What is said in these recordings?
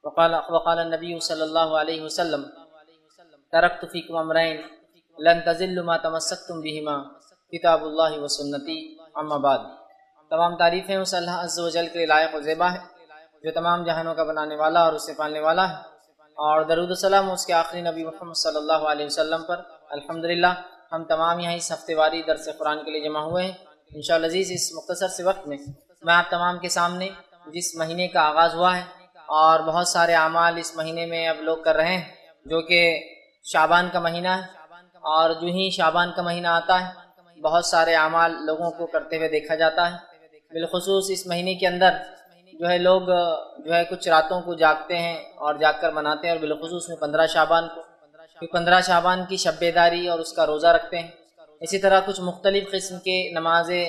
وقال النبی صلی اللہ علیہ وسلم ترکت فیکم امرین لن تضلوا ما تمسکتم بہما کتاب اللہ و سنتی اما بعد۔ تمام تعریفیں اس اللہ عز و جل کے لیے لائق و زیبا ہے جو تمام جہانوں کا بنانے والا اور اسے پالنے والا ہے، اور درود و سلام اس کے آخری نبی محمد صلی اللہ علیہ وسلم پر۔ الحمدللہ ہم تمام یہاں اس ہفتے واری درس قرآن کے لیے جمع ہوئے ہیں۔ انشاءاللہ عزیز اس مختصر سے وقت میں آپ تمام کے سامنے جس مہینے کا آغاز ہوا ہے اور بہت سارے اعمال اس مہینے میں اب لوگ کر رہے ہیں، جو کہ شعبان کا مہینہ ہے، اور جو ہی شعبان کا مہینہ آتا ہے بہت سارے اعمال لوگوں کو کرتے ہوئے دیکھا جاتا ہے۔ بالخصوص اس مہینے کے اندر لوگ کچھ راتوں کو جاگتے ہیں اور جاگ کر مناتے ہیں، اور بالخصوص میں 15 شعبان کو 15 شعبان کی شب بیداری اور اس کا روزہ رکھتے ہیں۔ اسی طرح کچھ مختلف قسم کے نمازیں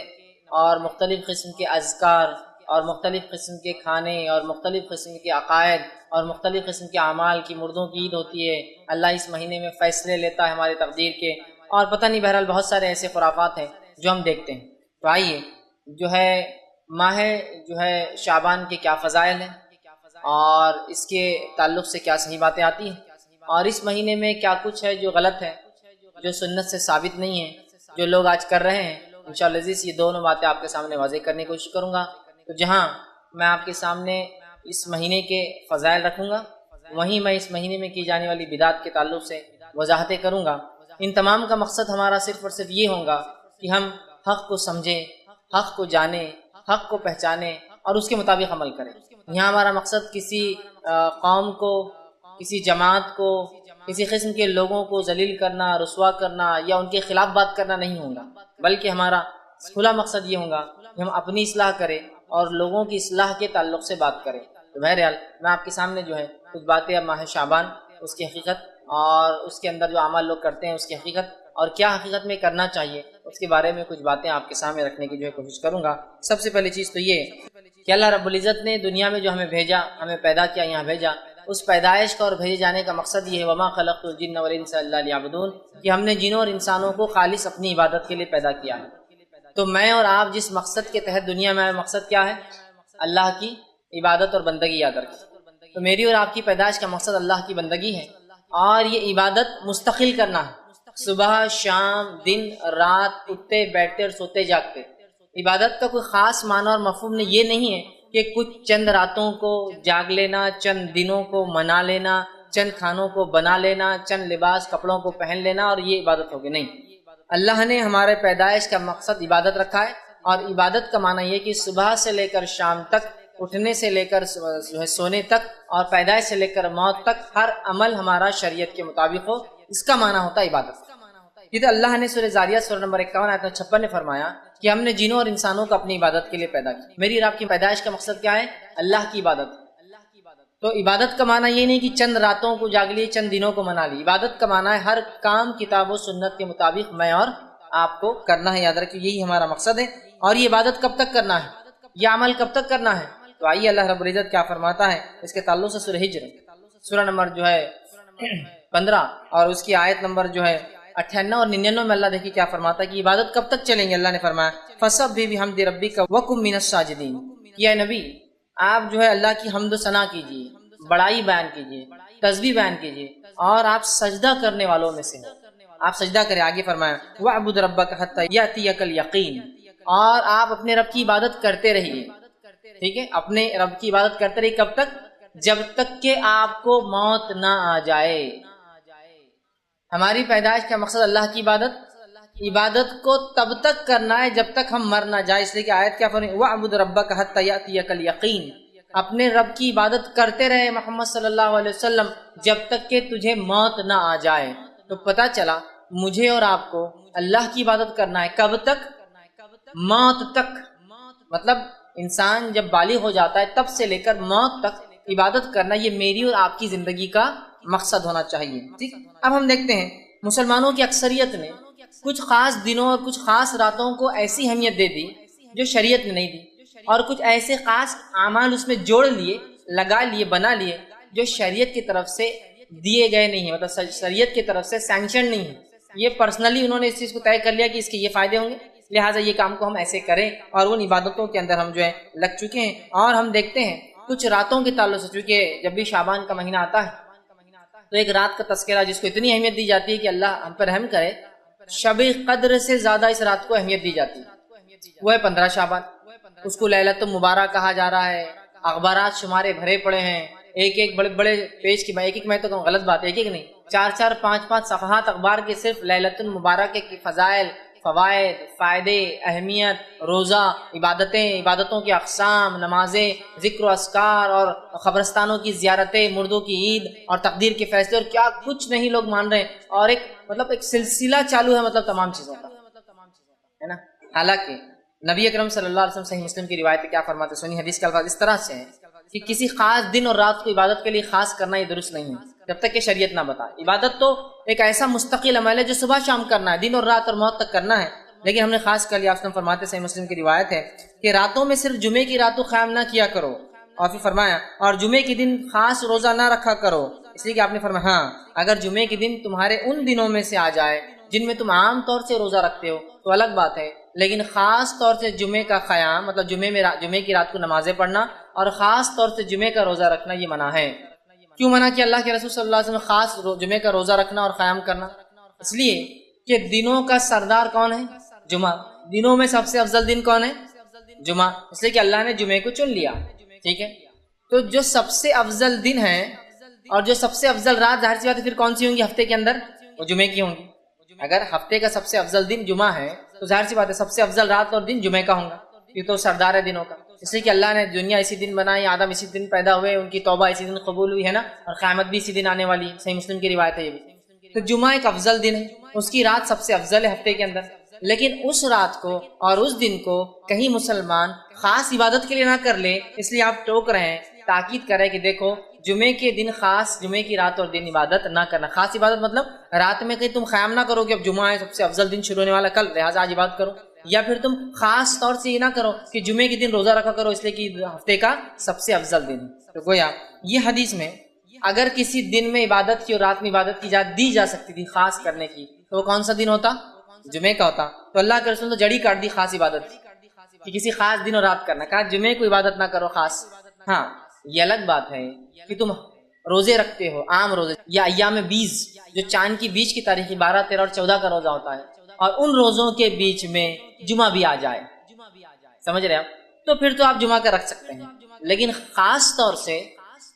اور مختلف قسم کے اذکار اور مختلف قسم کے کھانے اور مختلف قسم کے عقائد اور مختلف قسم کے اعمال کی مردوں کی عید ہوتی ہے۔ اللہ اس مہینے میں فیصلے لیتا ہے ہماری تقدیر کے، اور پتہ نہیں بہرحال بہت سارے ایسے خرافات ہیں جو ہم دیکھتے ہیں۔ تو آئیے ماہ شعبان کے کیا فضائل ہیں اور اس کے تعلق سے کیا صحیح باتیں آتی ہیں، اور اس مہینے میں کیا کچھ ہے جو غلط ہے، جو سنت سے ثابت نہیں ہے، جو لوگ آج کر رہے ہیں۔ انشاءاللہ عزیز یہ دونوں باتیں آپ کے سامنے واضح کرنے کی کوشش کروں گا۔ تو جہاں میں آپ کے سامنے اس مہینے کے فضائل رکھوں گا، وہیں میں اس مہینے میں کی جانے والی بدعات کے تعلق سے وضاحتیں کروں گا۔ ان تمام کا مقصد ہمارا صرف اور صرف یہ ہوگا کہ ہم حق کو سمجھیں، حق کو جانیں، حق کو پہچانیں اور اس کے مطابق عمل کریں۔ یہاں ہمارا مقصد کسی قوم کو، کسی جماعت کو، کسی قسم کے لوگوں کو ذلیل کرنا، رسوا کرنا یا ان کے خلاف بات کرنا نہیں ہوگا، بلکہ ہمارا کھلا مقصد یہ ہوگا کہ ہم اپنی اصلاح کریں اور لوگوں کی اصلاح کے تعلق سے بات کریں۔ تو بہرحال میں آپ کے سامنے کچھ باتیں اب ماہ شعبان، اس کی حقیقت اور اس کے اندر جو اعمال لوگ کرتے ہیں اس کی حقیقت اور کیا حقیقت میں کرنا چاہیے، اس کے بارے میں کچھ باتیں آپ کے سامنے رکھنے کی کوشش کروں گا۔ سب سے پہلی چیز تو یہ کہ اللہ رب العزت نے دنیا میں جو ہمیں بھیجا، ہمیں پیدا کیا، یہاں بھیجا، اس پیدائش کا اور بھیجے جانے کا مقصد یہ ہے وما خلقت الجن والانس الا لیعبدون، کہ ہم نے جنوں اور انسانوں کو خالص اپنی عبادت کے لیے پیدا کیا ہے۔ تو میں اور آپ جس مقصد کے تحت دنیا میں آئے، مقصد کیا ہے؟ اللہ کی عبادت اور بندگی یاد رکھیں۔ تو میری اور آپ کی پیدائش کا مقصد اللہ کی بندگی ہے، اور یہ عبادت مستقل کرنا ہے، صبح شام دن رات، اٹھتے بیٹھتے اور سوتے جاگتے۔ عبادت کا کوئی خاص معنی اور مفہوم یہ نہیں ہے کہ کچھ چند راتوں کو جاگ لینا، چند دنوں کو منا لینا، چند کھانوں کو بنا لینا، چند لباس کپڑوں کو پہن لینا اور یہ عبادت ہوگی۔ نہیں، اللہ نے ہمارے پیدائش کا مقصد عبادت رکھا ہے، اور عبادت کا معنی یہ کہ صبح سے لے کر شام تک، اٹھنے سے لے کر سونے تک اور پیدائش سے لے کر موت تک ہر عمل ہمارا شریعت کے مطابق ہو، اس کا معنی ہوتا ہے عبادت۔ یہ تو اللہ نے سورہ زاریات سورہ نمبر 51 آیت 56 میں فرمایا کہ ہم نے جنوں اور انسانوں کو اپنی عبادت کے لیے پیدا کیا۔ میری اور آپ کی پیدائش کا مقصد کیا ہے؟ اللہ کی عبادت۔ تو عبادت کا معنی یہ نہیں کہ چند راتوں کو جاگ لی، چند دنوں کو منا لی۔ عبادت کا معنی ہے ہر کام کتاب و سنت کے مطابق میں اور آپ کو کرنا ہے۔ یاد رکھیے یہی ہمارا مقصد ہے۔ اور یہ عبادت کب تک کرنا ہے، یہ عمل کب تک کرنا ہے؟ تو آئیے اللہ رب العزت کیا فرماتا ہے اس کے تعلق سے سورہ ہجر سورہ نمبر 15 اور اس کی آیت نمبر 98 اور 99 میں اللہ دیکھیے کیا فرماتا ہے کہ عبادت کب تک چلیں گے۔ اللہ نے فرمایا فَسَبِّحْ بِحَمْدِ رَبِّكَ وَكُن مِّنَ السَّاجِدِينَ، کہ اے نبی آپ اللہ کی حمد و ثنا کیجیے، بڑائی بیان کیجیے، تسبیح بیان کیجیے، اور آپ سجدہ کرنے والوں میں سے ہو، آپ سجدہ کریں۔ آگے فرمایا وَاعْبُدْ رَبَّكَ حَتَّى يَأْتِيَكَ الْيَقِينُ، اور آپ اپنے رب کی عبادت کرتے رہیے۔ ٹھیک ہے، اپنے رب کی عبادت کرتے رہیے کب تک؟ جب تک کہ آپ کو موت نہ آ جائے۔ ہماری پیدائش کا مقصد اللہ کی عبادت کو تب تک کرنا ہے جب تک ہم مر نہ جائے، اس لیے کہ آیت کیا فرمائی وَاعْبُدْ رَبَّكَ حَتَّى يَأْتِيَكَ الْيَقِينُ، اپنے رب کی عبادت کرتے رہے محمد صلی اللہ علیہ وسلم جب تک کہ تجھے موت نہ آ جائے۔ تو پتہ چلا مجھے اور آپ کو اللہ کی عبادت کرنا ہے کب تک؟ موت تک۔ مطلب انسان جب بالغ ہو جاتا ہے تب سے لے کر موت تک عبادت کرنا، یہ میری اور آپ کی زندگی کا مقصد ہونا چاہیے۔ ٹھیک، اب ہم دیکھتے ہیں مسلمانوں کی اکثریت نے کچھ خاص دنوں اور کچھ خاص راتوں کو ایسی اہمیت دے دی جو شریعت میں نہیں دی، اور کچھ ایسے خاص اعمال اس میں جوڑ لیے، لگا لیے، بنا لیے جو شریعت کی طرف سے دیے گئے نہیں ہیں، مطلب شریعت کی طرف سے سینکشن نہیں ہے۔ یہ پرسنلی انہوں نے اس چیز کو طے کر لیا کہ اس کے یہ فائدے ہوں گے، لہٰذا یہ کام کو ہم ایسے کریں، اور ان عبادتوں کے اندر ہم لگ چکے ہیں۔ اور ہم دیکھتے ہیں کچھ راتوں کے تعلق سے، چونکہ جب بھی شعبان کا مہینہ آتا ہے تو ایک رات کا تذکرہ جس کو اتنی اہمیت دی جاتی ہے کہ اللہ ہم پر رحم کرے، شب قدر سے زیادہ اس رات کو اہمیت دی جاتی ہے، وہ ہے 15 شعبان۔ اس کو لیلۃ المبارک کہا جا رہا ہے، اخبارات شمارے بھرے پڑے ہیں، ایک ایک بڑے بڑے پیج کی، ایک میں تو کہوں غلط بات ہے، ایک ایک نہیں، 4 5 صفحات اخبار کے صرف لیلۃ المبارک کے فضائل، فوائد، فائدے، اہمیت، روزہ، عبادتوں کے اقسام، نمازیں، ذکر و اذکار اور قبرستانوں کی زیارتیں، مردوں کی عید اور تقدیر کے فیصلے، اور کیا کچھ نہیں لوگ مان رہے ہیں، اور ایک سلسلہ چالو ہے تمام چیزوں کا، ہے نا۔ حالانکہ نبی اکرم صلی اللہ علیہ وسلم صحیح مسلم کی روایت کیا فرماتے ہیں، سنی حدیث کے الفاظ اس طرح سے ہیں کہ کسی خاص دن اور رات کو عبادت کے لیے خاص کرنا یہ درست نہیں ہے جب تک کہ شریعت نہ بتائے۔ عبادت تو ایک ایسا مستقل عمل ہے جو صبح شام کرنا ہے، دن اور رات اور موت تک کرنا ہے، لیکن ہم نے خاص کر لیا۔ آپ فرماتے صحیح مسلم کی روایت ہے کہ راتوں میں صرف جمعے کی رات کو قیام نہ کیا کرو، اور پھر فرمایا اور جمعے کے دن خاص روزہ نہ رکھا کرو، اس لیے کہ آپ نے فرمایا ہاں اگر جمعے کے دن تمہارے ان دنوں میں سے آ جائے جن میں تم عام طور سے روزہ رکھتے ہو تو الگ بات ہے، لیکن خاص طور سے جمعے کا قیام مطلب جمعے کی رات کو نمازیں پڑھنا اور خاص طور سے جمعے کا روزہ رکھنا یہ منع ہے۔ کیوں منع کیا اللہ کے رسول صلی اللہ علیہ وسلم خاص جمعے کا روزہ رکھنا اور قیام کرنا؟ اس لیے کہ دنوں کا سردار کون ہے؟ جمعہ۔ دنوں میں سب سے افضل دن کون ہے؟ جمعہ، اس لیے کہ اللہ نے جمعے کو چن لیا، ٹھیک ہے۔ تو جو سب سے افضل دن ہے اور جو سب سے افضل رات، ظاہر سی بات ہے پھر کون سی ہوں گی ہفتے کے اندر؟ وہ جمعے کی ہوں گی۔ اگر ہفتے کا سب سے افضل دن جمعہ ہے تو ظاہر سی بات ہے سب سے افضل رات اور دن جمعے کا ہوں گا، یہ تو سردار ہے دنوں کا، اس لیے کہ اللہ نے دنیا اسی دن بنائی، آدم اسی دن پیدا ہوئے، ان کی توبہ اسی دن قبول ہوئی ہے نا، اور قیامت بھی اسی دن آنے والی ہے، صحیح مسلم کی روایت ہے یہ بھی۔ تو جمعہ ایک افضل دن ہے، اس کی رات سب سے افضل ہے ہفتے کے اندر، لیکن اس رات کو اور اس دن کو کہیں مسلمان خاص عبادت کے لیے نہ کر لے، اس لیے آپ ٹوک رہے ہیں، تاکید کریں کہ دیکھو جمعے کے دن خاص، جمعے کی رات اور دن عبادت نہ کرنا۔ خاص عبادت مطلب رات میں کہیں تم قیام نہ کرو کہ اب جمعہ ہے، سب سے افضل دن شروع ہونے والا کل، لہٰذا آج عبادت کرو، یا پھر تم خاص طور سے یہ نہ کرو کہ جمعے کے دن روزہ رکھا کرو اس لیے کہ ہفتے کا سب سے افضل دن ہے۔ تو گویا یہ حدیث میں اگر کسی دن میں عبادت کی اور رات میں عبادت کی اجازت دی جا سکتی تھی خاص کرنے کی تو وہ کون سا دن ہوتا؟ جمعے کا ہوتا۔ تو اللہ کے رسول نے جڑی کاٹ دی خاص عبادت کہ کسی خاص دن اور رات کرنا، کہا جمعے کو عبادت نہ کرو خاص۔ ہاں یہ الگ بات ہے کہ تم روزے رکھتے ہو، عام روزے یا ایام 20 جو چاند کی بیچ کی تاریخ 12 13 اور 14 کا روزہ ہوتا ہے، اور ان روزوں کے بیچ میں جمعہ بھی آ جائے، سمجھ رہے آپ، تو پھر تو آپ جمعہ کا رکھ سکتے ہیں، لیکن خاص طور سے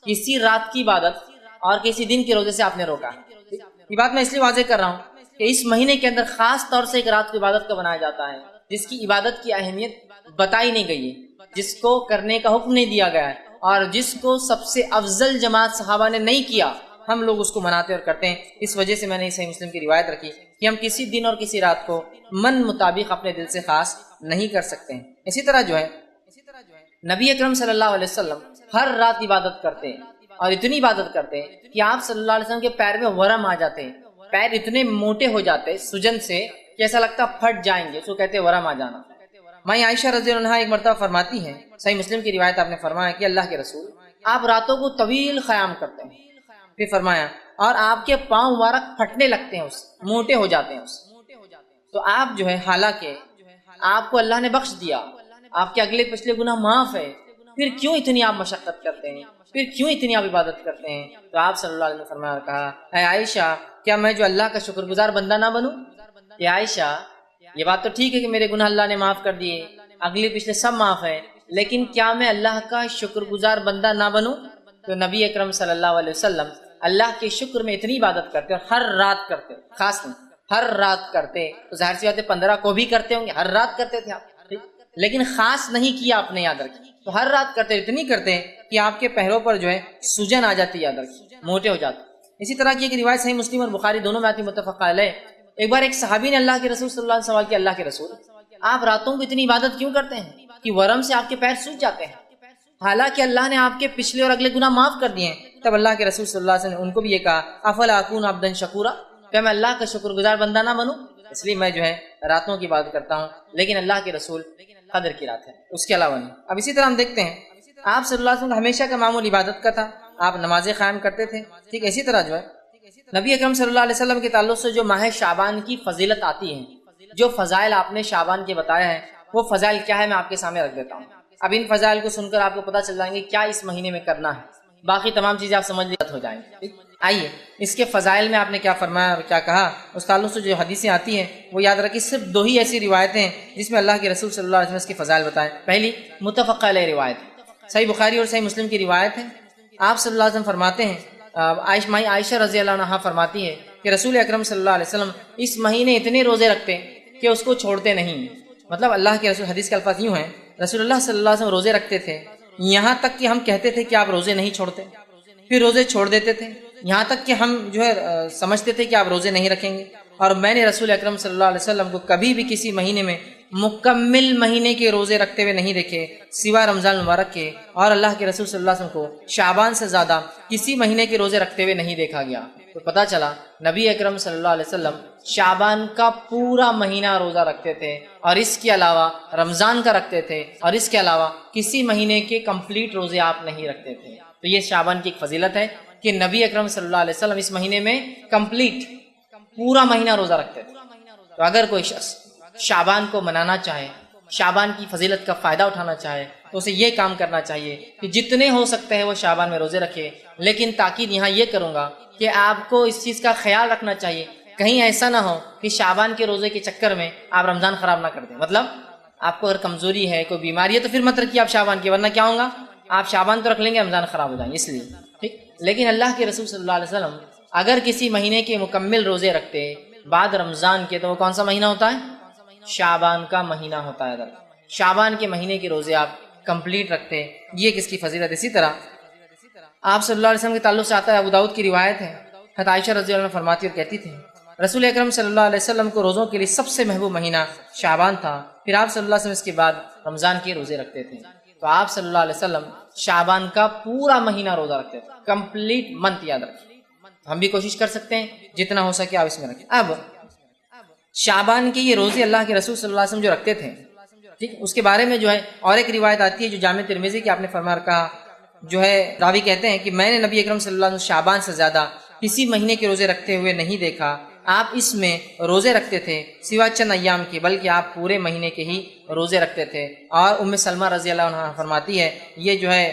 کسی رات کی عبادت اور کسی دن کے روزے سے آپ نے روکا۔ یہ بات میں اس لیے واضح کر رہا ہوں کہ اس مہینے کے اندر خاص طور سے ایک رات کو عبادت کا بنایا جاتا ہے جس کی عبادت کی اہمیت بتائی نہیں گئی ہے، جس کو کرنے کا حکم نہیں دیا گیا ہے، اور جس کو سب سے افضل جماعت صحابہ نے نہیں کیا، ہم لوگ اس کو مناتے اور کرتے ہیں۔ اس وجہ سے میں نے صحیح مسلم کی روایت رکھی کہ ہم کسی دن اور کسی رات کو من مطابق اپنے دل سے خاص نہیں کر سکتے ہیں۔ اسی طرح جو ہے نبی اکرم صلی اللہ علیہ وسلم ہر رات عبادت کرتے ہیں، اور اتنی عبادت کرتے ہیں کہ آپ صلی اللہ علیہ وسلم کے پیر میں ورم آ جاتے ہیں، پیر اتنے موٹے ہو جاتے سجن سے کہ ایسا لگتا پھٹ جائیں گے، اس کو کہتے ہیں ورم آ جانا۔ مائی عائشہ رضی اللہ عنہا ایک مرتبہ فرماتی ہیں، صحیح مسلم کی روایت، آپ نے فرمایا کہ اللہ کے رسول آپ راتوں کو طویل قیام کرتے ہیں، پھر فرمایا اور آپ کے پاؤں مبارک پھٹنے لگتے ہیں، اس موٹے ہو جاتے ہیں، اس تو آپ جو ہے حالانکہ آپ کو اللہ نے بخش دیا، آپ کے اگلے پچھلے گناہ معاف ہے، پھر کیوں اتنی آپ مشقت کرتے ہیں، پھر کیوں اتنی آپ عبادت کرتے ہیں؟ تو آپ صلی اللہ علیہ وسلم نے فرمایا اور کہا اے عائشہ کیا میں جو اللہ کا شکر گزار بندہ نہ بنوں؟ اے عائشہ یہ بات تو ٹھیک ہے کہ میرے گناہ اللہ نے معاف کر دیے، اگلے پچھلے سب معاف ہے، لیکن کیا میں اللہ کا شکر گزار بندہ نہ بنوں؟ تو نبی اکرم صلی اللہ علیہ وسلم اللہ کے شکر میں اتنی عبادت کرتے اور ہر رات کرتے، خاص نہیں ہر رات کرتے، تو ظاہر سی بات ہے 15 کو بھی کرتے ہوں گے، ہر رات کرتے تھے آپ، لیکن خاص نہیں کیا آپ نے، یاد رکھیں، تو ہر رات کرتے، اتنی کرتے کہ آپ کے پیروں پر جو ہے سجن آ جاتی، یاد رکھیں، موٹے ہو جاتے۔ اسی طرح کی ایک روایت صحیح مسلم اور بخاری دونوں میں آتی، متفق علیہ، ایک بار ایک صحابی نے اللہ کے رسول صلی اللہ علیہ وسلم سوال کیا، اللہ کے رسول آپ راتوں کو اتنی عبادت کیوں کرتے ہیں کہ ورم سے آپ کے پیر سوج جاتے ہیں، حالانکہ اللہ نے آپ کے پچھلے اور اگلے گناہ معاف کر دیے ہیں؟ تب اللہ کے رسول صلی اللہ علیہ وسلم نے ان کو بھی یہ کہا افلا اکون عبدا شکورا، کیا میں اللہ کا شکر گزار بندہ نہ بنوں؟ اس لیے میں جو ہے راتوں کی عبادت کرتا ہوں، لیکن اللہ کے رسول قدر کی رات ہے، اس کے علاوہ نہیں۔ اب اسی طرح ہم دیکھتے ہیں آپ صلی اللہ علیہ وسلم ہمیشہ کا معمول عبادت کا تھا، آپ نمازیں قائم کرتے تھے، ٹھیک اسی طرح جو ہے نبی اکرم صلی اللہ علیہ وسلم کے تعلق سے جو ماہ شعبان کی فضیلت آتی ہے، جو فضائل آپ نے شعبان کے بتایا ہے، وہ فضائل کیا ہے میں آپ کے سامنے رکھ دیتا ہوں۔ اب ان فضائل کو سن کر آپ کو پتہ چل جائیں گے کیا اس مہینے میں کرنا ہے، باقی تمام چیزیں آپ سمجھ لیتے ہو جائیں گے۔ آئیے اس کے فضائل میں آپ نے کیا فرمایا اور کیا کہا، اس تعلق سے جو حدیثیں آتی ہیں وہ یاد رکھیں، صرف 2 ہی ایسی روایتیں ہیں جس میں اللہ کے رسول صلی اللہ علیہ وسلم نے اس کے فضائل بتائے۔ پہلی متفق علیہ روایت، صحیح بخاری اور صحیح مسلم کی روایت ہے، آپ صلی اللہ علیہ وسلم فرماتے ہیں، عائشہ رضی اللہ عنہا فرماتی ہے کہ رسول اکرم صلی اللہ علیہ وسلم اس مہینے اتنے روزے رکھتے کہ اس کو چھوڑتے نہیں۔ مطلب اللہ کے رسول، حدیث کے الفاظ یوں ہیں، رسول اللہ صلی اللہ علیہ وسلم روزے رکھتے تھے یہاں تک کہ ہم کہتے تھے کہ آپ روزے نہیں چھوڑتے، پھر روزے چھوڑ دیتے تھے یہاں تک کہ ہم سمجھتے تھے کہ آپ روزے نہیں رکھیں گے۔ اور میں نے رسول اکرم صلی اللہ علیہ وسلم کو کبھی بھی کسی مہینے میں مکمل مہینے کے روزے رکھتے ہوئے نہیں دیکھے سوائے رمضان المبارک کے، اور اللہ کے رسول صلی اللہ علیہ وسلم کو شعبان سے زیادہ کسی مہینے کے روزے رکھتے ہوئے نہیں دیکھا گیا۔ تو پتہ چلا نبی اکرم صلی اللہ علیہ وسلم شعبان کا پورا مہینہ روزہ رکھتے تھے، اور اس کے علاوہ رمضان کا رکھتے تھے، اور اس کے علاوہ کسی مہینے کے کمپلیٹ روزے آپ نہیں رکھتے تھے۔ تو یہ شعبان کی ایک فضیلت ہے کہ نبی اکرم صلی اللہ علیہ وسلم اس مہینے میں کمپلیٹ پورا مہینہ روزہ رکھتے تھے۔ تو اگر کوئی شخص شعبان کو منانا چاہے، شعبان کی فضیلت کا فائدہ اٹھانا چاہے، تو اسے یہ کام کرنا چاہیے کہ جتنے ہو سکتے ہیں وہ شعبان میں روزے رکھے۔ لیکن تاکید یہاں یہ کروں گا کہ آپ کو اس چیز کا خیال رکھنا چاہیے کہیں ایسا نہ ہو کہ شعبان کے روزے کے چکر میں آپ رمضان خراب نہ کر دیں۔ مطلب آپ کو اگر کمزوری ہے، کوئی بیماری ہے، تو پھر مت رکھیے آپ شعبان کی، ورنہ کیا ہوگا، آپ شعبان تو رکھ لیں گے، رمضان خراب ہو جائیں گے۔ اس لیے ٹھیک، لیکن اللہ کے رسول صلی اللہ علیہ وسلم اگر کسی مہینے کے مکمل روزے رکھتے بعد رمضان کے، تو وہ کون سا مہینہ ہوتا ہے؟ شعبان کا مہینہ ہوتا ہے۔ اگر شعبان کے مہینے کے روزے آپ کمپلیٹ رکھتے، یہ کس کی فضیلت۔ اسی طرح آپ صلی اللہ علیہ وسلم کے تعلق سے آتا ہے، ابو داؤد کی روایت ہے، حضرت عائشہ رضی اللہ عنہا فرماتی اور کہتی تھی رسول اکرم صلی اللہ علیہ وسلم کو روزوں کے لیے سب سے محبوب مہینہ شعبان تھا، پھر آپ صلی اللہ علیہ وسلم اس کے بعد رمضان کے روزے رکھتے تھے۔ تو آپ صلی اللہ علیہ وسلم شعبان کا پورا مہینہ روزہ رکھتے تھے، کمپلیٹ منتھ یاد رکھیں۔ ہم بھی کوشش کر سکتے ہیں جتنا ہو سکے آپ اس میں رکھیں۔ اب شعبان کے یہ روزے اللہ کے رسول صلی اللہ علیہ وسلم جو رکھتے تھے، ٹھیک، اس کے بارے میں جو ہے اور ایک روایت آتی ہے جو جامع ترمذی کی، آپ نے فرمایا کہا، جو ہے راوی کہتے ہیں کہ میں نے نبی اکرم صلی اللہ علیہ وسلم شعبان سے زیادہ کسی مہینے کے روزے رکھتے ہوئے نہیں دیکھا، آپ اس میں روزے رکھتے تھے سوا چند ایام کے، بلکہ آپ پورے مہینے کے ہی روزے رکھتے تھے۔ اور ام سلمہ رضی اللہ عنہا فرماتی ہے، یہ جو ہے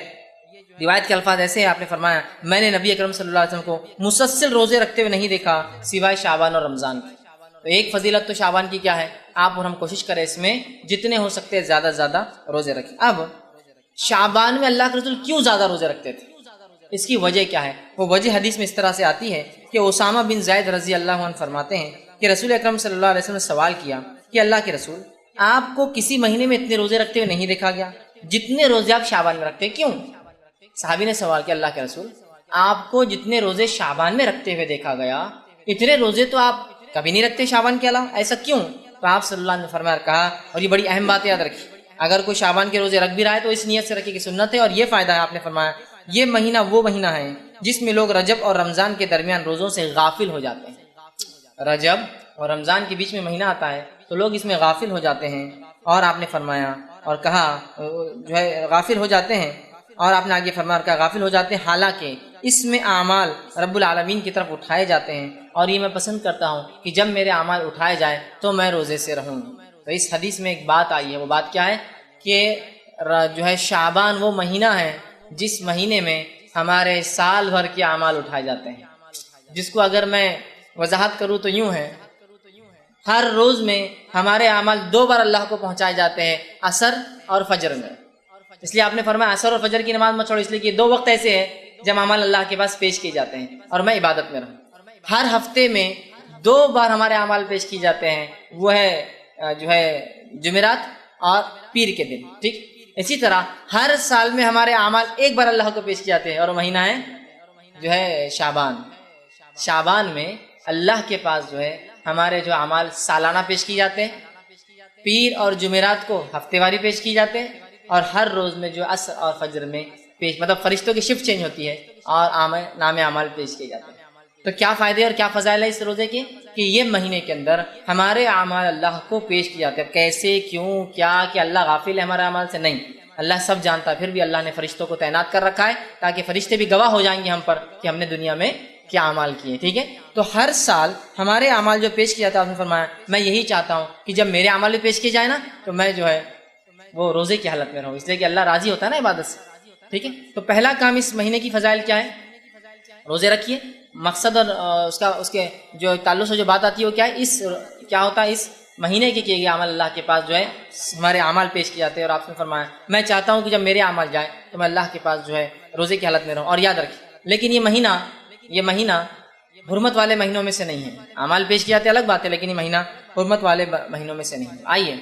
روایت کے الفاظ ایسے ہیں، آپ نے فرمایا میں نے نبی اکرم صلی اللہ علیہ وسلم کو مسلسل روزے رکھتے ہوئے نہیں دیکھا سوائے شعبان اور رمضان کی۔ تو ایک فضیلت تو شعبان کی کیا ہے، آپ اور ہم کوشش کریں اس میں جتنے ہو سکتے ہیں زیادہ سے زیادہ روزے رکھیں۔ اب شعبان میں اللہ کے رسول کیوں زیادہ روزے رکھتے تھے، اس کی وجہ کیا ہے؟ وہ وجہ حدیث میں اس طرح سے آتی ہے کہ اسامہ بن زید رضی اللہ عنہ فرماتے ہیں کہ رسول اکرم صلی اللہ علیہ وسلم نے سوال کیا کہ اللہ کے رسول، آپ کو کسی مہینے میں اتنے روزے رکھتے ہوئے نہیں دیکھا گیا جتنے روزے آپ شعبان میں رکھتے ہیں، کیوں؟ صحابی نے سوال کیا اللہ کے رسول، آپ کو جتنے روزے شعبان میں رکھتے ہوئے دیکھا گیا اتنے روزے تو آپ کبھی نہیں رکھتے شعبان کے علاوہ، ایسا کیوں؟ تو آپ صلی اللہ علیہ وسلم نے فرمایا کہا، اور یہ بڑی اہم بات یاد رکھی، اگر کوئی شعبان کے روزے رکھ بھی رہا ہے تو اس نیت سے رکھے کہ سنت ہے، اور یہ فائدہ ہے، آپ نے فرمایا یہ مہینہ وہ مہینہ ہے جس میں لوگ رجب اور رمضان کے درمیان روزوں سے غافل ہو جاتے ہیں۔ رجب اور رمضان کے بیچ میں مہینہ آتا ہے تو لوگ اس میں غافل ہو جاتے ہیں، اور آپ نے فرمایا اور کہا جو ہے غافل ہو جاتے ہیں، اور آپ نے آگے فرمایا کہا غافل ہو جاتے ہیں، حالانکہ اس میں اعمال رب العالمین کی طرف اٹھائے جاتے ہیں، اور یہ میں پسند کرتا ہوں کہ جب میرے اعمال اٹھائے جائیں تو میں روزے سے رہوں۔ تو اس حدیث میں ایک بات آئی ہے، وہ بات کیا ہے کہ جو ہے شعبان وہ مہینہ ہے جس مہینے میں ہمارے سال بھر کے اعمال اٹھائے جاتے ہیں، جس کو اگر میں وضاحت کروں تو یوں ہے، ہر روز میں ہمارے اعمال 2 بار اللہ کو پہنچائے جاتے ہیں، عصر اور فجر میں۔ اس لیے آپ نے فرمایا عصر اور فجر کی نماز مت چھوڑو، اس لیے کہ 2 وقت ایسے ہیں جب اعمال اللہ کے پاس پیش کیے جاتے ہیں اور میں عبادت میں رہوں۔ ہر ہفتے میں 2 بار ہمارے اعمال پیش کیے جاتے ہیں، وہ ہے جو ہے جمعرات اور پیر کے دن، ٹھیک۔ اسی طرح ہر سال میں ہمارے اعمال 1 بار اللہ کو پیش کیے جاتے ہیں، اور وہ مہینہ ہے جو ہے شعبان۔ شعبان میں اللہ کے پاس جو ہے ہمارے جو اعمال سالانہ پیش کیے جاتے ہیں، پیر اور جمعرات کو ہفتے واری پیش کیے جاتے ہیں، اور ہر روز میں جو عصر اور فجر میں پیش، مطلب فرشتوں کی شفٹ چینج ہوتی ہے اور نام اعمال پیش کیے جاتے ہیں۔ تو کیا فائدے اور کیا فضائل ہے اس روزے کے کہ یہ مہینے کے اندر ہمارے اعمال اللہ کو پیش کیے جاتے ہیں۔ کیسے، کیوں، کیا کہ اللہ غافل ہے ہمارے اعمال سے؟ نہیں، اللہ سب جانتا ہے، پھر بھی اللہ نے فرشتوں کو تعینات کر رکھا ہے تاکہ فرشتے بھی گواہ ہو جائیں گے ہم پر کہ ہم نے دنیا میں کیا اعمال کیے، ٹھیک ہے۔ تو ہر سال ہمارے اعمال جو پیش کیا جاتا ہے، آپ نے فرمایا میں یہی چاہتا ہوں کہ جب میرے اعمال بھی پیش کیے جائیں نا تو میں جو ہے وہ روزے کی حالت میں رہو، اس لیے کہ اللہ راضی ہوتا ہے نا عبادت سے، ٹھیک ہے۔ تو پہلا کام اس مہینے کی فضائل کیا ہے؟ روزے رکھیے۔ مقصد اور اس کے جو تعلق سے جو بات آتی ہے وہ کیا ہے؟ کیا ہوتا ہے اس مہینے کے کیے گئے عمل اللہ کے پاس جو ہے ہمارے اعمال پیش کیے جاتے ہیں، اور آپ نے فرمایا میں چاہتا ہوں کہ جب میرے اعمال جائیں تو میں اللہ کے پاس جو ہے روزے کی حالت میں رہوں۔ اور یاد رکھیں لیکن یہ مہینہ حرمت والے مہینوں میں سے نہیں ہے، اعمال پیش کیے جاتے الگ بات ہے، لیکن یہ مہینہ حرمت والے مہینوں میں سے نہیں ہے۔ آئیے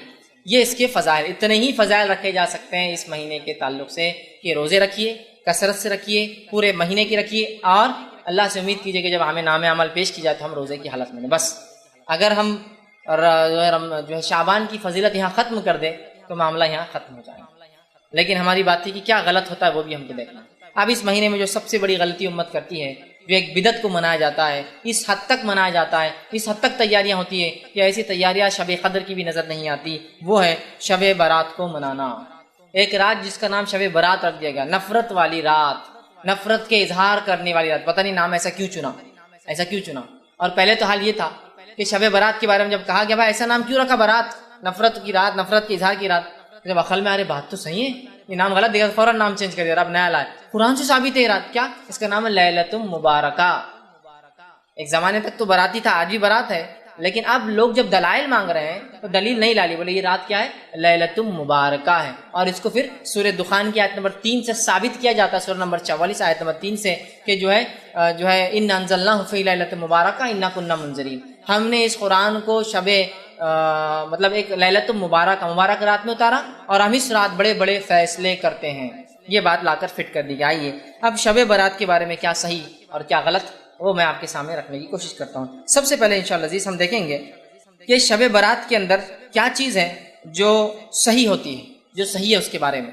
یہ اس کے فضائل، اتنے ہی فضائل رکھے جا سکتے ہیں اس مہینے کے تعلق سے کہ روزے رکھیے، کثرت سے رکھیے، پورے مہینے کی رکھیے، اور اللہ سے امید کیجیے کہ جب ہمیں نام عمل پیش کی جائے تو ہم روزے کی حالت میں ہیں۔ بس اگر ہم جو ہے شعبان کی فضیلت یہاں ختم کر دے تو معاملہ یہاں ختم ہو جائے گا، لیکن ہماری بات تھی کہ کیا غلط ہوتا ہے وہ بھی ہم کو دیکھنا۔ اب اس مہینے میں جو سب سے بڑی غلطی امت کرتی ہے، جو ایک بدعت کو منایا جاتا ہے، اس حد تک منایا جاتا ہے، اس حد تک تیاریاں ہوتی ہے کہ ایسی تیاریاں شب قدر کی بھی نظر نہیں آتی، وہ ہے شب برات کو منانا۔ ایک رات جس کا نام شب برات رکھ دیا گیا، نفرت والی رات، نفرت کے اظہار کرنے والی رات۔ پتہ نہیں نام ایسا کیوں چنا۔ اور پہلے تو حال یہ تھا کہ شب برات کے بارے میں جب کہا گیا بھائی ایسا نام کیوں رکھا برات، نفرت کی رات، نفرت کے اظہار کی رات، جب عقل میں ارے بات تو صحیح ہے، یہ نام غلط دیکھا فوراً نام چینج کر دیا، اب نیا لائے۔ قرآن سے ثابت ہے یہ رات، کیا اس کا نام ہے لیلۃ مبارکہ۔ ایک زمانے تک تو براتی تھا، آج بھی برات ہے، لیکن اب لوگ جب دلائل مانگ رہے ہیں تو دلیل نہیں لالی، بولے یہ رات کیا ہے؟ لیلۃ مبارکہ ہے۔ اور اس کو پھر سورہ دخان کی آیت نمبر 3 سے ثابت کیا جاتا ہے، سورہ نمبر 44 آیت نمبر 3 سے، کہ جو ہے انا انزلناہ فی لیلۃ مبارکہ انا کنا منذرین، ہم نے اس قرآن کو مطلب ایک لیلۃ مبارک رات میں اتارا، اور ہم اس رات بڑے بڑے فیصلے کرتے ہیں۔ یہ بات لا کر فٹ کر دی گئی۔ آئیے اب شب برات کے بارے میں کیا صحیح اور کیا غلط وہ میں آپ کے سامنے رکھنے کی کوشش کرتا ہوں۔ سب سے پہلے انشاءاللہ عزیز ہم دیکھیں گے کہ شب برات کے اندر کیا چیز ہے جو صحیح ہوتی ہے، جو صحیح ہے اس کے بارے میں،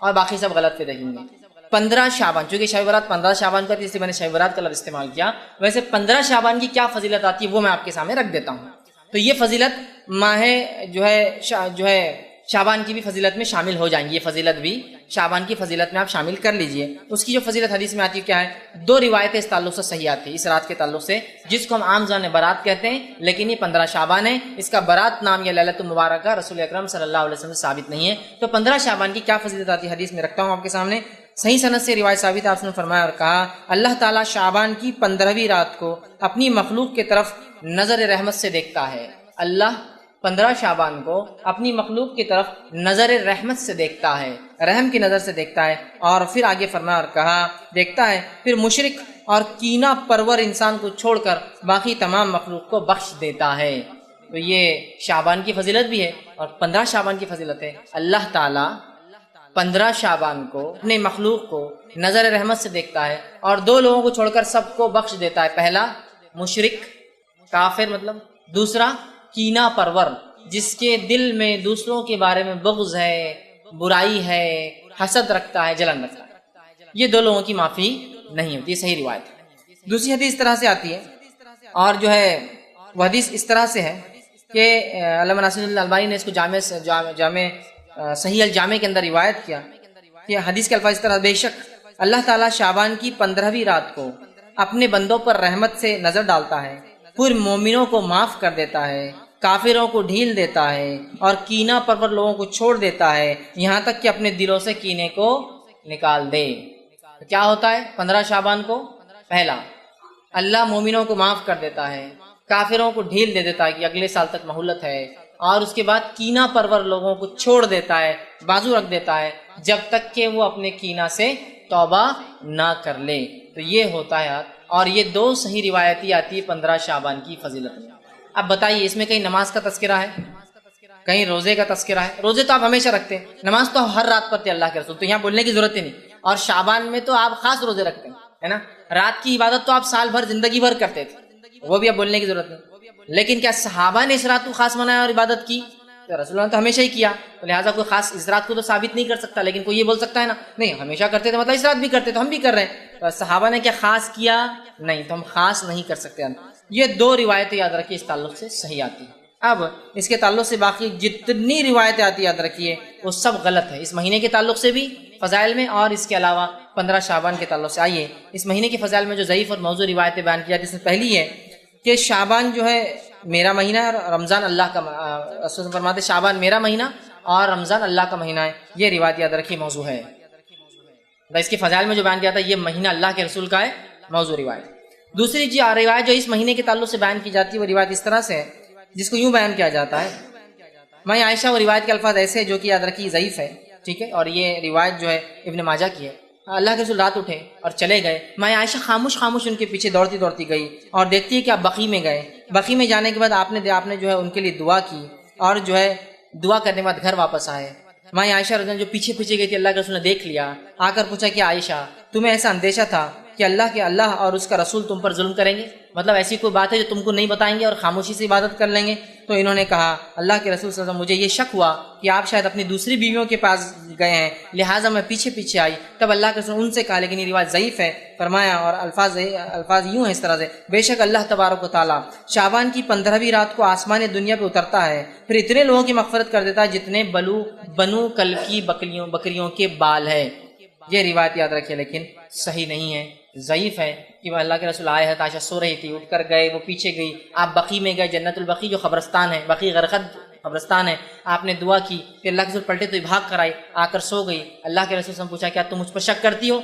اور باقی سب غلط پہ دیکھیں گے۔ 15 شعبان، چونکہ شب برات 15 شعبان کا تھی اس لیے میں نے شب برات کا لفظ استعمال کیا، ویسے 15 شعبان کی کیا فضیلت آتی ہے وہ میں آپ کے سامنے رکھ دیتا ہوں۔ تو یہ فضیلت ماہ جو ہے شعبان کی بھی فضیلت میں شامل ہو جائیں گی، یہ فضیلت بھی شعبان کی فضیلت میں آپ شامل کر لیجئے۔ اس کی جو فضیلت حدیث میں آتی ہے کیا ہے؟ 2 روایتیں اس تعلق سے صحیح آتی ہیں، اس رات کے تعلق سے، جس کو ہم عام زبان میں برات کہتے ہیں، لیکن یہ 15 شعبان ہے، اس کا برات نام یا لیلۃ مبارکہ رسول اکرم صلی اللہ علیہ وسلم سے ثابت نہیں ہے۔ تو 15 شعبان کی کیا فضیلت آتی ہے حدیث میں رکھتا ہوں آپ کے سامنے۔ صحیح سند سے روایت ثابت ہے، آپ نے فرمایا اور کہا اللہ تعالیٰ شعبان کی 15ویں رات کو اپنی مخلوق کی طرف نظر رحمت سے دیکھتا ہے۔ اللہ 15 شعبان کو اپنی مخلوق کی طرف نظر رحمت سے دیکھتا ہے، رحم کی نظر سے دیکھتا ہے، اور پھر آگے فرمایا اور کہا دیکھتا ہے پھر مشرک اور کینہ پرور انسان کو چھوڑ کر باقی تمام مخلوق کو بخش دیتا ہے۔ تو یہ شعبان کی فضیلت بھی ہے اور 15 شعبان کی فضیلت ہے۔ اللہ تعالیٰ 15 شعبان کو اپنے مخلوق کو نظر رحمت سے دیکھتا ہے اور 2 لوگوں کو چھوڑ کر سب کو بخش دیتا ہے۔ پہلا مشرک کافر، مطلب دوسرا کینہ پرور، جس کے دل میں دوسروں کے بارے میں بغض ہے، برائی ہے، حسد رکھتا ہے، جلن رکھتا ہے۔ یہ 2 لوگوں کی معافی نہیں ہوتی، یہ صحیح روایت ہے۔ دوسری حدیث اس طرح سے آتی ہے، اور جو ہے وہ حدیث اس طرح سے ہے کہ علامہ ناصر اللہ البانی نے اس کو جامع صحیح الجامع کے اندر روایت کیا کہ حدیث کے الفاظ اس طرح، بے شک اللہ تعالیٰ شعبان کی 15ویں رات کو اپنے بندوں پر رحمت سے نظر ڈالتا ہے، پھر مومنوں کو معاف کر دیتا ہے، کافروں کو ڈھیل دیتا ہے، اور کینہ پرور لوگوں کو چھوڑ دیتا ہے، یہاں تک کہ اپنے دلوں سے کینے کو نکال دے۔ تو کیا ہوتا ہے 15 شعبان کو؟ پہلا اللہ مومنوں کو معاف کر دیتا ہے، کافروں کو ڈھیل دے دیتا ہے کہ اگلے سال تک مہلت ہے، اور اس کے بعد کینہ پرور لوگوں کو چھوڑ دیتا ہے، بازو رکھ دیتا ہے جب تک کہ وہ اپنے کینہ سے توبہ نہ کر لے۔ تو یہ ہوتا ہے، اور یہ 2 صحیح روایتی آتی ہے 15 شعبان کی فضیلت میں۔ اب بتائیے اس میں کہیں نماز کا تذکرہ ہے، کہیں روزے کا تذکرہ ہے؟ روزے تو آپ ہمیشہ رکھتے ہیں، نماز تو ہر رات پڑھتے اللہ کے رسول، تو یہاں بولنے کی ضرورت ہی نہیں۔ اور شعبان میں تو آپ خاص روزے رکھتے ہیں، ہے نا؟ رات کی عبادت تو آپ سال بھر زندگی بھر کرتے تھے، وہ بھی اب بولنے کی ضرورت نہیں۔ لیکن کیا صحابہ نے اس رات کو خاص منایا اور عبادت کی؟ تو رسول اللہ نے تو ہمیشہ ہی کیا، تو لہٰذا کوئی خاص اس رات کو تو ثابت نہیں کر سکتا، لیکن کوئی یہ بول سکتا ہے نا نہیں ہمیشہ کرتے تھے، مطلب اس رات بھی کرتے تو ہم بھی کر رہے ہیں۔ تو صحابہ نے کیا خاص کیا؟ نہیں، تو ہم خاص نہیں کر سکتے۔ یہ 2 روایتیں یاد رکھیے اس تعلق سے صحیح آتی ہیں۔ اب اس کے تعلق سے باقی جتنی روایتیں آتی یاد رکھیے وہ سب غلط ہے، اس مہینے کے تعلق سے بھی فضائل میں، اور اس کے علاوہ 15 شعبان کے تعلق سے۔ آئیے اس مہینے کے فضائل میں جو ضعیف اور موضوع روایتیں بیان کی جاتی ہیں، اس میں پہلی ہے کہ شعبان جو ہے میرا مہینہ ہے، اور رمضان اللہ کا، رسول فرماتے شعبان میرا مہینہ اور رمضان اللہ کا مہینہ ہے، یہ روایت یاد رکھیے موضوع ہے۔ اس کے فضائل میں جو بیان کیا تھا یہ مہینہ اللہ کے رسول کا ہے، موضوع روایت۔ دوسری روایت جو اس مہینے کے تعلق سے بیان کی جاتی ہے وہ روایت اس طرح سے ہے جس کو یوں بیان کیا جاتا ہے، میں عائشہ وہ روایت کے الفاظ ایسے جو کہ یاد رکھیے ضعیف ہے، ٹھیک ہے، اور یہ روایت جو ہے ابن ماجہ کی ہے۔ اللہ کے رسول رات اٹھے اور چلے گئے، میں عائشہ خاموش خاموش ان کے پیچھے دوڑتی دوڑتی گئی اور دیکھتی ہے کہ آپ بقیع میں گئے۔ بقیع میں جانے کے بعد آپ نے جو ہے ان کے لیے دعا کی اور جو ہے دعا کرنے کے بعد گھر واپس آئے۔ میں عائشہ رضی اللہ عنہا جو پیچھے پیچھے گئی تھی اللہ کے رسول نے دیکھ لیا، آ کر پوچھا کہ عائشہ تمہیں ایسا اندیشہ تھا کہ اللہ اور اس کا رسول تم پر ظلم کریں گے، مطلب ایسی کوئی بات ہے جو تم کو نہیں بتائیں گے اور خاموشی سے عبادت کر لیں گے؟ تو انہوں نے کہا اللہ کے رسول صلی اللہ علیہ وسلم مجھے یہ شک ہوا کہ آپ شاید اپنی دوسری بیویوں کے پاس گئے ہیں، لہٰذا میں پیچھے پیچھے آئی۔ تب اللہ کے رسول ان سے کہا لیکن یہ روایت ضعیف ہے، فرمایا اور الفاظ یوں ہیں اس طرح سے، بے شک اللہ تبارک و تعالیٰ شعبان کی 15ویں رات کو آسمان دنیا پہ اترتا ہے، پھر اتنے لوگوں کی مغفرت کر دیتا ہے جتنے بنو کل کی بکریوں کے بال ہے۔ یہ روایت یاد رکھیے لیکن صحیح نہیں ہے، ضعیف ہے کہ اللہ کے رسول آئے ہیں، عائشہ سو رہی تھی، اٹھ کر گئے، وہ پیچھے گئی، آپ بقیع میں گئے، جنت البقیع جو قبرستان ہے، بقیع غرقد قبرستان ہے، آپ نے دعا کی، پھر اللہ کے رسول پلٹے تو بھاگ کر آئی، آ کر سو گئی۔ اللہ کے رسول سے پوچھا کیا تم مجھ پر شک کرتی ہو؟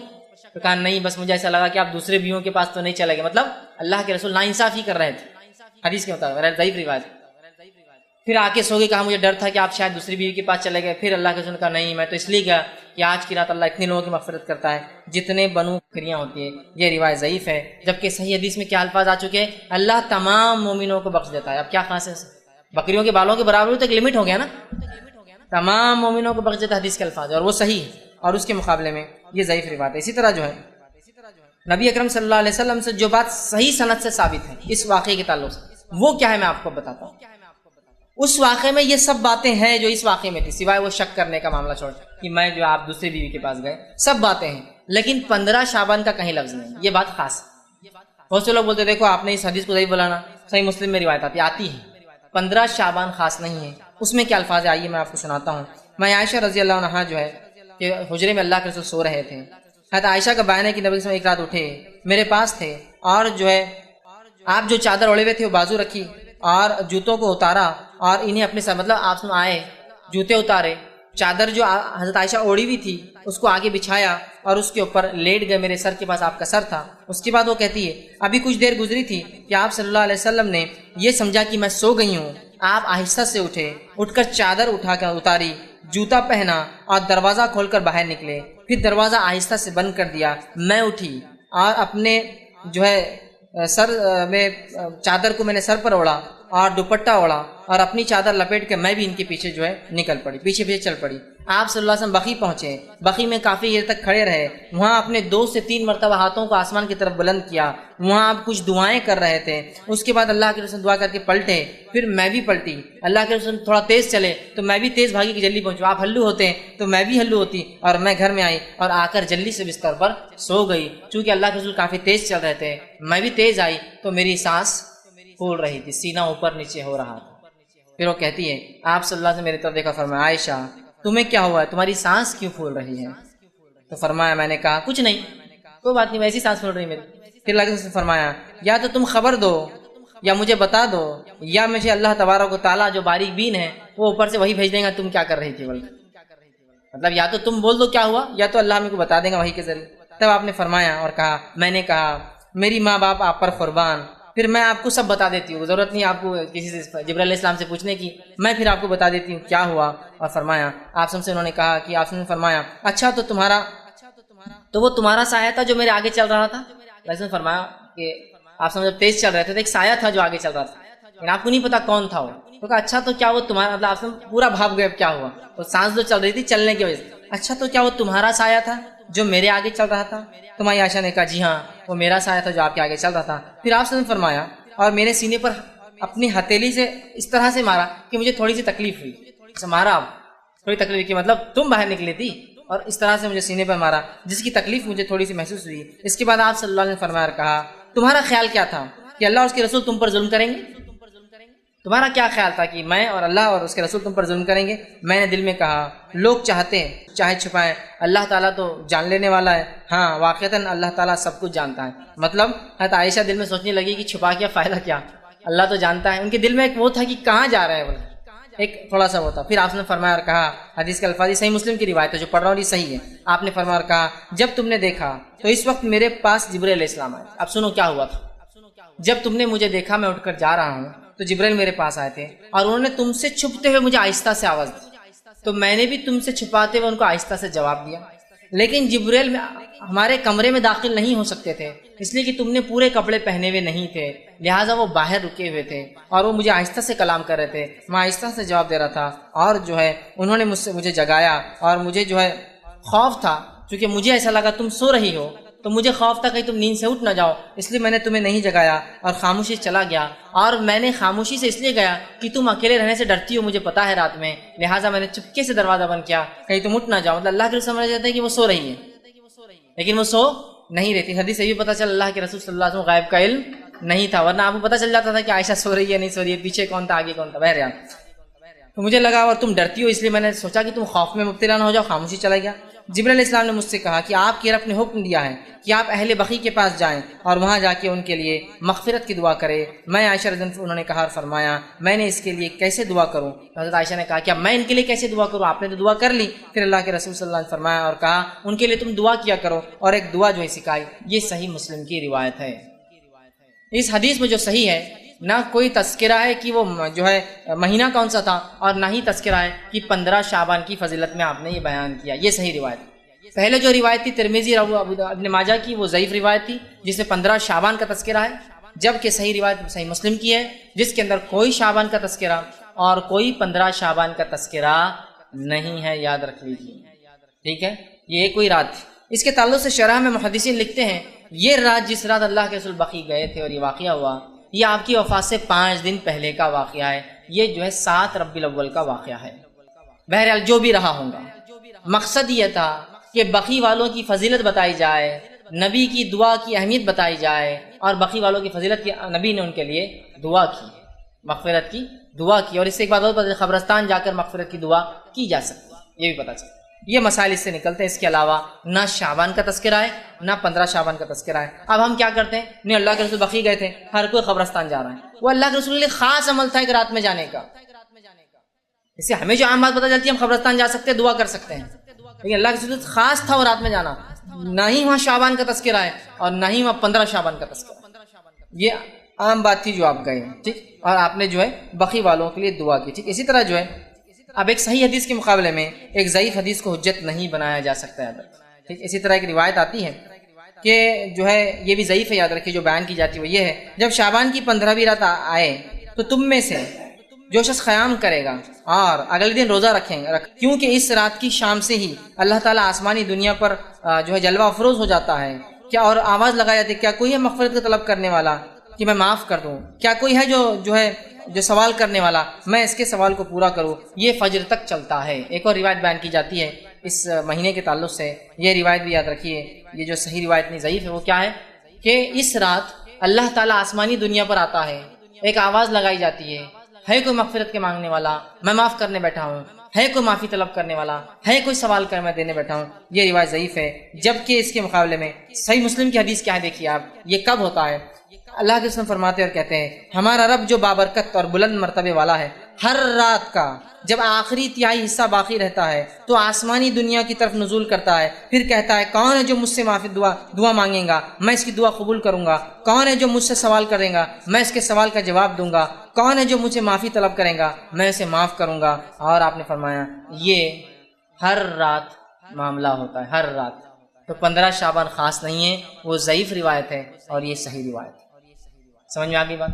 تو کہا نہیں، بس مجھے ایسا لگا کہ آپ دوسرے بیویوں کے پاس تو نہیں چلے گئے، مطلب اللہ کے رسول ناانصافی کر رہے تھے حدیث کے مطابق، ضعیف روایت۔ پھر آ کے سو گئی، کہا مجھے ڈر تھا کہ آپ شاید دوسری بیوی کے پاس چلے گئے۔ پھر اللہ کے رسول نے کہا نہیں، میں تو اس لیے گیا کہ آج کی رات اللہ اتنے لوگوں کی مغفرت کرتا ہے جتنے بنو بکریاں ہوتی ہیں۔ یہ روایت ضعیف ہے، جبکہ صحیح حدیث میں کیا الفاظ آ چکے ہیں، اللہ تمام مومنوں کو بخش دیتا ہے۔ اب کیا خاص ہے، بکریوں کے بالوں کے برابر تو ایک لمٹ ہو گیا نا، تمام مومنوں کو بخش دیتا ہے حدیث کے الفاظ، اور وہ صحیح ہے، اور اس کے مقابلے میں یہ ضعیف روایت ہے۔ اسی طرح جو ہے نبی اکرم صلی اللہ علیہ وسلم سے جو بات صحیح سند سے ثابت ہے اس واقعے کے تعلق سے، وہ کیا ہے میں آپ کو بتاتا ہوں۔ اس واقعے میں یہ سب باتیں ہیں جو اس واقعے میں تھی، سوائے وہ شک کرنے کا معاملہ چھوڑ کہ میں جو آپ دوسری بیوی کے پاس گئے، سب باتیں ہیں، لیکن 15 شعبان کا کہیں لفظ نہیں، یہ بات خاص ہے۔ بہت سے لوگ بولتے دیکھو آپ نے اس حدیث کو ضعیف بولانا، صحیح مسلم میں روایت آتی ہے 15 شعبان خاص نہیں ہے، اس میں کیا الفاظ ہے آئیے میں آپ کو سناتا ہوں۔ میں عائشہ رضی اللہ عنہا جو ہے کہ حجرے میں اللہ کے رسول سو رہے تھے، حضرت عائشہ کا بیان ہے کہ نبی صلی اللہ علیہ وسلم ایک رات اٹھے، میرے پاس تھے، اور جو ہے آپ جو چادر اوڑے ہوئے تھے وہ بازو رکھی اور جوتوں کو اتارا اور انہیں اپنے ساتھ، مطلب آپ آئے جوتے اتارے، چادر جو حضرت عائشہ اوڑی ہوئی تھی اس کو آگے بچھایا اور اس کے اوپر لیٹ گئے، میرے سر کے پاس آپ کا سر تھا۔ اس کے بعد وہ کہتی ہے ابھی کچھ دیر گزری تھی کہ آپ صلی اللہ علیہ وسلم نے یہ سمجھا کہ میں سو گئی ہوں، آپ آہستہ سے اٹھے، اٹھ کر چادر اٹھا کر اتاری، جوتا پہنا اور دروازہ کھول کر باہر نکلے، پھر دروازہ آہستہ سے بند کر دیا۔ میں اٹھی اور اپنے جو ہے سر میں چادر کو میں نے سر پر اوڑھا اور دوپٹہ اوڑھا اور اپنی چادر لپیٹ کے میں بھی ان کے پیچھے جو ہے نکل پڑی، پیچھے پیچھے چل پڑی۔ آپ صلی اللہ علیہ وسلم بقیع پہنچے، بقیع میں کافی دیر تک کھڑے رہے، وہاں اپنے 2 سے 3 مرتبہ ہاتھوں کو آسمان کی طرف بلند کیا، وہاں آپ کچھ دعائیں کر رہے تھے۔ اس کے بعد اللہ کے رسول دعا کر کے پلٹے، پھر میں بھی پلٹی، اللہ کے رسول تھوڑا تیز چلے تو میں بھی تیز بھاگی کہ جلدی پہنچوں، آپ ہلو ہوتے تو میں بھی ہلو ہوتی، اور میں گھر میں آئی اور آ کر جلدی سے بستر پر سو گئی۔ چونکہ اللہ کے رسول کافی تیز چل رہے تھے، میں بھی تیز آئی تو میری سانس پھول رہی تھی، سینہ اوپر نیچے ہو رہا تھا۔ پھر وہ کہتی ہے آپ صلی اللہ علیہ وسلم میری طرف دیکھا، فرمایا عائشہ تمہیں کیا ہوا ہے، تمہاری سانس کیوں پھول رہی ہے؟ تو فرمایا میں نے کہا کچھ نہیں، کوئی بات نہیں، ویسی سانس پھول رہی میری۔ پھر اللہ نے فرمایا یا تو تم خبر دو یا مجھے بتا دو، یا مجھے اللہ تبارک و تعالیٰ جو باریک بین ہے وہ اوپر سے وہی بھیج دیں گا تم کیا کر رہی تھی، مطلب یا تو تم بول دو کیا ہوا یا تو اللہ ہمیں کو بتا دیں گا وہی کے ذریعے۔ تب آپ نے فرمایا اور کہا میں نے کہا میری ماں باپ آپ پر قربان، پھر میں آپ کو سب بتا دیتی ہوں، ضرورت نہیں آپ کو کسی سے جبرائیل علیہ السلام سے پوچھنے کی، میں پھر آپ کو بتا دیتی ہوں کیا ہوا۔ اور فرمایا آپ سے انہوں نے کہا کہ آپ نے فرمایا اچھا تو وہ تمہارا سایہ تھا جو میرے آگے چل رہا تھا؟ نے فرمایا کہ آپ جب تیز چل رہے تھے تو ایک سایہ تھا جو آگے چل رہا تھا، لیکن آپ کو نہیں پتا کون تھا وہ۔ تو کہا اچھا تو کیا وہ تمہارا، مطلب آپ پورا بھاگ گئے کیا ہوا، تو سانس جو چل رہی تھی چلنے کی وجہ سے، اچھا تو کیا وہ تمہارا سایہ تھا جو میرے آگے چل رہا تھا؟ تو مائی عائشہ نے کہا جی ہاں وہ میرا سایہ تھا جو آپ کے آگے چل رہا تھا۔ پھر آپ نے فرمایا اور میرے سینے پر اپنی ہتھیلی سے اس طرح سے مارا کہ مجھے تھوڑی سی تکلیف ہوئی، مارا آپ تھوڑی تکلیف کی، مطلب تم باہر نکلی تھی اور اس طرح سے مجھے سینے پر مارا جس کی تکلیف مجھے تھوڑی سی محسوس ہوئی۔ اس کے بعد آپ صلی اللہ علیہ وسلم نے فرمایا اور کہا تمہارا خیال کیا تھا کہ اللہ اور اس کے رسول تم پر ظلم کریں گے؟ تمہارا کیا خیال تھا کہ میں اور اللہ اور اس کے رسول تم پر ظلم کریں گے؟ میں نے دل میں کہا لوگ چاہتے ہیں چاہے چھپائیں، اللہ تعالیٰ تو جان لینے والا ہے، ہاں واقعتاً اللہ تعالیٰ سب کچھ جانتا ہے۔ مطلب حضرت عائشہ دل میں سوچنے لگی کہ چھپا کیا فائدہ کیا، اللہ تو جانتا ہے۔ ان کے دل میں ایک وہ تھا کہ کہاں جا رہے ہیں، ایک تھوڑا سا ہوتا. پھر آپ نے فرمایا اور کہا, حدیث کے الفاظ صحیح مسلم کی روایت ہے جو پڑھ رہا ہوں یہ صحیح ہے. آپ نے فرمایا اور کہا, جب تم نے دیکھا تو اس وقت میرے پاس جبرائیل علیہ السلام آئے. اب سنو کیا ہوا تھا. جب تم نے مجھے دیکھا میں اٹھ کر جا رہا ہوں تو جبرائیل میرے پاس آئے تھے اور انہوں نے تم سے چھپتے ہوئے مجھے آہستہ سے آواز دی, تو میں نے بھی تم سے چھپاتے ہوئے ان کو آہستہ سے جواب دیا. لیکن جبرائیل ہمارے کمرے میں داخل نہیں ہو سکتے تھے اس لیے کہ تم نے پورے کپڑے پہنے ہوئے نہیں تھے, لہٰذا وہ باہر رکے ہوئے تھے اور وہ مجھے آہستہ سے کلام کر رہے تھے. میں آہستہ سے جواب دے رہا تھا اور جو ہے انہوں نے مجھے جگایا اور مجھے جو ہے خوف تھا, کیونکہ مجھے ایسا لگا تم سو رہی ہو تو مجھے خوف تھا کہیں تم نیند سے اٹھ نہ جاؤ, اس لیے میں نے تمہیں نہیں جگایا اور خاموشی سے چلا گیا. اور میں نے خاموشی سے اس لیے گیا کہ تم اکیلے رہنے سے ڈرتی ہو, مجھے پتا ہے رات میں, لہٰذا میں نے چپکے سے دروازہ بند کیا کہیں تم اٹھ نہ جاؤ. مطلب اللہ کے رسول سمجھ جاتا ہے کہ وہ سو رہی ہے لیکن وہ سو نہیں رہتی. حدیث سے بھی پتہ چل اللہ کے رسول صلی اللہ علیہ وسلم غائب کا علم نہیں تھا, ورنہ آپ کو پتہ چل جاتا تھا کہ عائشہ سو رہی ہے نہیں سو رہی ہے, پیچھے کون تھا آگے کون تھا. بہرحال تو مجھے لگا اور تم ڈرتی ہو اس لیے میں نے سوچا کہ تم خوف میں مبتلا نہ ہو جاؤ, خاموشی چلا گیا. جبرائیل علیہ السلام نے مجھ سے کہا کہ آپ کے رب نے حکم دیا ہے کہ آپ اہل بقیع کے پاس جائیں اور وہاں جا کے ان کے لیے مغفرت کی دعا کرے. میں عائشہ رضی اللہ عنہا انہوں نے کہا اور فرمایا میں نے اس کے لیے کیسے دعا کروں. حضرت عائشہ نے کہا کہ میں ان کے لیے کیسے دعا کروں, آپ نے تو دعا کر لی. پھر اللہ کے رسول صلی اللہ علیہ وسلم نے فرمایا اور کہا ان کے لیے تم دعا کیا کرو, اور ایک دعا جو ہے سکھائی. یہ صحیح مسلم کی روایت ہے. اس حدیث میں جو صحیح ہے نہ کوئی تذکرہ ہے کہ وہ جو ہے مہینہ کون سا تھا, اور نہ ہی تذکرہ ہے کہ 15 شعبان کی فضیلت میں آپ نے یہ بیان کیا. یہ صحیح روایت. پہلے جو روایت تھی ترمذی ابن ماجہ کی وہ ضعیف روایت تھی جس میں 15 شعبان کا تذکرہ ہے, جبکہ صحیح روایت صحیح مسلم کی ہے جس کے اندر کوئی شعبان کا تذکرہ اور کوئی 15 شعبان کا تذکرہ نہیں ہے. یاد رکھ لیجیے, ٹھیک ہے. یہ کوئی رات تھی. اس کے تعلق سے شرح میں محدثین لکھتے ہیں یہ رات جس رات اللہ کے رسول بقیع گئے تھے اور یہ واقعہ ہوا یہ آپ کی وفات سے 5 دن پہلے کا واقعہ ہے. یہ جو ہے 7 ربیع الاول کا واقعہ ہے. بہرحال جو بھی رہا ہوگا مقصد یہ تھا کہ بقیع والوں کی فضیلت بتائی جائے, نبی کی دعا کی اہمیت بتائی جائے, اور بقیع والوں کی فضیلت کی نبی نے ان کے لیے دعا کی, مغفرت کی دعا کی. اور اس سے ایک بات اور قبرستان جا کر مغفرت کی دعا کی جا سکتی ہے, یہ بھی پتہ چلتا. یہ مسائل اس سے نکلتے ہیں. اس کے علاوہ نہ شعبان کا تذکرہ ہے نہ 15 شعبان کا تذکرہ ہے. اب ہم کیا کرتے ہیں, نہیں اللہ کے رسول بقیع گئے تھے, ہر کوئی قبرستان جا رہا ہے. وہ اللہ کے رسول کے لیے خاص عمل تھا ایک رات میں جانے کا. اس سے ہمیں جو عام بات پتہ چلتی ہے ہم قبرستان جا سکتے ہیں, دعا کر سکتے ہیں, لیکن اللہ کے رسول خاص تھا وہ رات میں جانا. نہ ہی وہاں شعبان کا تذکرہ ہے اور نہ ہی وہاں 15 شعبان کا تذکرہ. یہ عام بات تھی جو آپ گئے, ٹھیک, اور آپ نے جو ہے بقیع والوں کے لیے دعا کی, ٹھیک. اسی طرح جو ہے اب ایک صحیح حدیث کے مقابلے میں ایک ضعیف حدیث کو حجت نہیں بنایا جا سکتا ہے, ٹھیک. اسی طرح ایک روایت آتی ہے کہ جو ہے یہ بھی ضعیف ہے, یاد رکھیے. جو بیان کی جاتی ہے وہ یہ ہے جب شعبان کی 15ویں رات آئے تو تم میں سے جو شخص قیام کرے گا اور اگلے دن روزہ رکھیں گے, کیونکہ اس رات کی شام سے ہی اللہ تعالیٰ آسمانی دنیا پر جو ہے جلوہ افروز ہو جاتا ہے. کیا اور آواز لگائی جاتی ہے کیا کوئی ہے مغفرت کا طلب کرنے والا کہ میں معاف کر دوں, کیا کوئی ہے جو ہے جو سوال کرنے والا میں اس کے سوال کو پورا کروں. یہ فجر تک چلتا ہے. ایک اور روایت بیان کی جاتی ہے اس مہینے کے تعلق سے, یہ روایت بھی یاد رکھیے. یہ جو صحیح روایت نہیں ضعیف ہے وہ کیا ہے کہ اس رات اللہ تعالیٰ آسمانی دنیا پر آتا ہے, ایک آواز لگائی جاتی ہے کوئی مغفرت کے مانگنے والا, میں معاف کرنے بیٹھا ہوں, ہے کوئی معافی طلب کرنے والا, ہے کوئی سوال کر میں دینے بیٹھا ہوں. یہ روایت ضعیف ہے. جبکہ اس کے مقابلے میں صحیح مسلم کی حدیث کیا ہے دیکھیے آپ. یہ کب ہوتا ہے, اللہ کے رسول فرماتے اور کہتے ہیں ہمارا رب جو بابرکت اور بلند مرتبے والا ہے ہر رات کا جب آخری تہائی حصہ باقی رہتا ہے تو آسمانی دنیا کی طرف نزول کرتا ہے, پھر کہتا ہے کون ہے جو مجھ سے معافی دعا مانگے گا, میں اس کی دعا قبول کروں گا. کون ہے جو مجھ سے سوال کرے گا, میں اس کے سوال کا جواب دوں گا. کون ہے جو مجھے معافی طلب کرے گا, میں اسے معاف کروں گا. اور آپ نے فرمایا یہ ہر رات معاملہ ہوتا ہے, ہر رات. تو 15 شعبان خاص نہیں ہے, وہ ضعیف روایت ہے اور یہ صحیح روایت ہے. سمجھ میں آ گئی بات.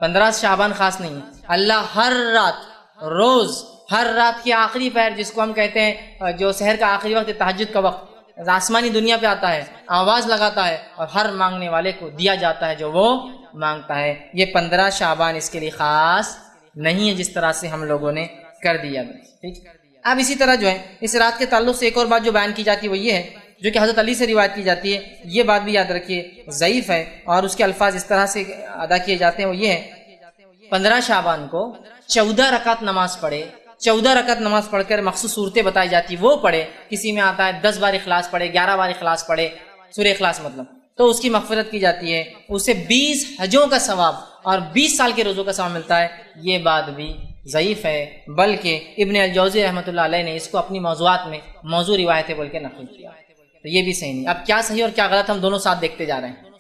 15 شعبان خاص نہیں ہے. اللہ ہر رات روز ہر رات کی آخری پہر جس کو ہم کہتے ہیں جو سحر کا آخری وقت تہجد کا وقت آسمانی دنیا پہ آتا ہے, آواز لگاتا ہے اور ہر مانگنے والے کو دیا جاتا ہے جو وہ مانگتا ہے. یہ 15 شعبان اس کے لیے خاص نہیں ہے جس طرح سے ہم لوگوں نے کر دیا. ٹھیک. اب اسی طرح جو ہے اس رات کے تعلق سے ایک اور بات جو بیان کی جاتی ہے وہ یہ ہے جو کہ حضرت علی سے روایت کی جاتی ہے. یہ بات بھی یاد رکھیے ضعیف ہے اور اس کے الفاظ اس طرح سے ادا کیے جاتے ہیں وہ یہ ہے 15 شعبان کو 14 رکعت نماز پڑھے, 14 رکعت نماز پڑھ کر مخصوص صورتیں بتائی جاتی وہ پڑھے. کسی میں آتا ہے 10 بار اخلاص پڑھے, 11 بار اخلاص پڑھے, سورہ اخلاص مطلب, تو اس کی مغفرت کی جاتی ہے. اسے 20 حجوں کا ثواب اور 20 سال کے روزوں کا ثواب ملتا ہے. یہ بات بھی ضعیف ہے، بلکہ ابن الجوزی رحمۃ اللہ علیہ نے اس کو اپنی موضوعات میں موضوع روایتیں بول کے نقل کیا، تو یہ بھی صحیح نہیں۔ اب کیا صحیح اور کیا غلط ہم دونوں ساتھ دیکھتے جا رہے ہیں۔